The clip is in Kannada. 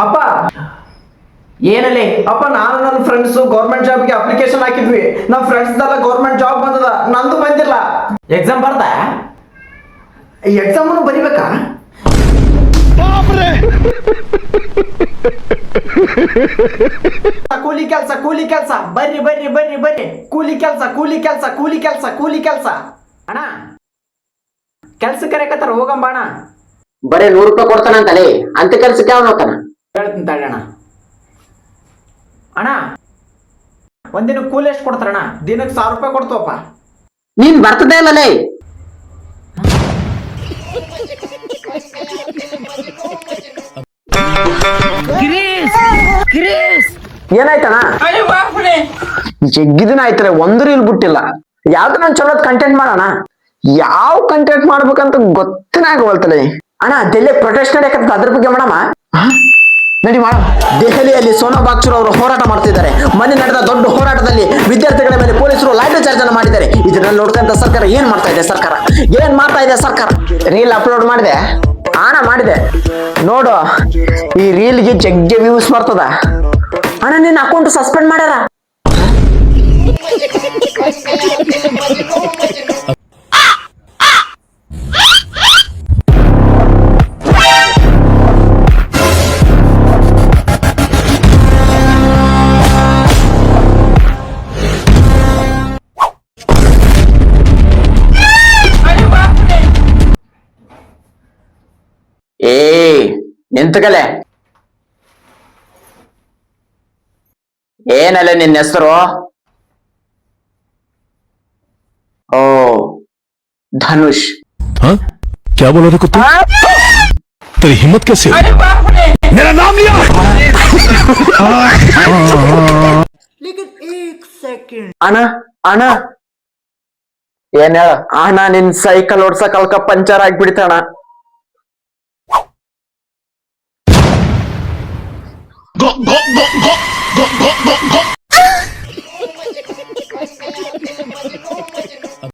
ಅಪ್ಪ ಏನಲ್ಲಿ ಅಪ್ಪ, ನಾನು ನನ್ನ ಫ್ರೆಂಡ್ಸು ಗೌರ್ಮೆಂಟ್ ಜಾಬ್ಗೆ ಅಪ್ಲಿಕೇಶನ್ ಹಾಕಿದ್ವಿ. ನಮ್ಮ ಫ್ರೆಂಡ್ಸ್ದೆಲ್ಲ ಗೌರ್ಮೆಂಟ್ ಜಾಬ್ ಬಂದದ, ನಂದು ಬಂದಿಲ್ಲ. ಎಕ್ಸಾಮ್ ಬರ್ದ? ಎಕ್ಸಾಮನ್ನು ಬರಿಬೇಕಾ? ಕೂಲಿ ಕೆಲಸ ಕೂಲಿ ಕೆಲಸ, ಬರ್ರಿ ಬರ್ರಿ ಬರ್ರಿ ಬರ್ರಿ, ಕೂಲಿ ಕೆಲಸ ಕೂಲಿ ಕೆಲಸ ಕೂಲಿ ಕೆಲಸ ಕೂಲಿ ಕೆಲಸ. ಅಣ್ಣ ಕೆಲ್ಸಕ್ಕೆ ಕರೆಕತ್ತಾರ, ಹೋಗಂಬ ಅಣ್ಣ. ಬರೀ 100 ರೂಪಾಯಿ ಕೊಡ್ತಾನಂತಲೇ, ಅಂತ ಕೆಲ್ಸಕ್ಕೆ ಅವನು ಹೋಗ್ತಾನ? ಹೇಳ್ತೀನಿ ತಡೋಣ. ಅಣ್ಣ ಒಂದಿನ ಕೂಲಿ ಎಷ್ಟು ಕೊಡ್ತಾರಣ್ಣ? ದಿನಕ್ಕೆ 1000 ರೂಪಾಯಿ ಕೊಡ್ತವಪ್ಪ. ನೀನ್ ಬರ್ತದೇ ಇಲ್ಲಲೇ. ಏನಾಯ್ತಣ್ಣ? ಜಗ್ಗಿದಿನ ಆಯ್ತಾರೆ, ಒಂದು ರೀಲ್ ಬಿಟ್ಟಿಲ್ಲ. ಯಾವ್ದು ನಾನು ಚಲೋದ್ ಕಂಟೆಂಟ್ ಮಾಡೋಣ, ಯಾವ ಕಂಟೆಂಟ್ ಮಾಡ್ಬೇಕಂತ ಗೊತ್ತಿನ ಆಗವಲ್ತಲೇ. ಅಣ್ಣ ದೆಹಲಿ ಪ್ರೊಟೆಸ್ಟ್ ನಡೆಯಕತ್ತ, ಅದ್ರ ಬಗ್ಗೆ ಮಾಡಮ್ಮ. ನಡಿ ಮಾಡ. ದೆಹಲಿಯಲ್ಲಿ ಸೋನಾ ಬಾಗ್ಚೂರ್ ಅವರು ಹೋರಾಟ ಮಾಡ್ತಿದ್ದಾರೆ. ಮೊನ್ನೆ ನಡೆದ ದೊಡ್ಡ ಹೋರಾಟದಲ್ಲಿ ವಿದ್ಯಾರ್ಥಿಗಳ ಮೇಲೆ ಪೊಲೀಸರು ಲಾಠಿ ಚಾರ್ಜ್ ಅನ್ನು ಮಾಡಿದ್ದಾರೆ. ಇದನ್ನೆಲ್ಲ ನೋಡ್ಕೊಂತ ಸರ್ಕಾರ ಏನ್ ಮಾಡ್ತಾ ಇದೆ? ಸರ್ಕಾರ ರೀಲ್ ಅಪ್ಲೋಡ್ ಮಾಡಿದೆ ಅಣ್ಣ, ಮಾಡಿದೆ ನೋಡು. ಈ ರೀಲ್ಗೆ ಜಗ್ಗೆ ವ್ಯೂಸ್ ಬರ್ತದ ಅಣ್ಣ. ನಿನ್ನ ಅಕೌಂಟ್ ಸಸ್ಪೆಂಡ್ ಮಾಡ್ಯಾರ. ನಿಂತಕಲೆ. ಏನಲ್ಲ ನಿನ್ನ ಹೆಸರು? ಓ ಧನುಷ್. हाँ क्या बोला रे कुत्ते? तेरी हिम्मत कैसे? मेरा नाम लिया? लेकिन 1 सेकंड. ಅಣ್ಣ ಅಣ್ಣ ಏನ್ ಹೇಳ ಅಣ್ಣ, ನಿನ್ ಸೈಕಲ್ ಓಡ್ಸಕಲ್ಕ ಪಂಚರ್ ಆಗ್ಬಿಡ್ತಣ. गो गो गो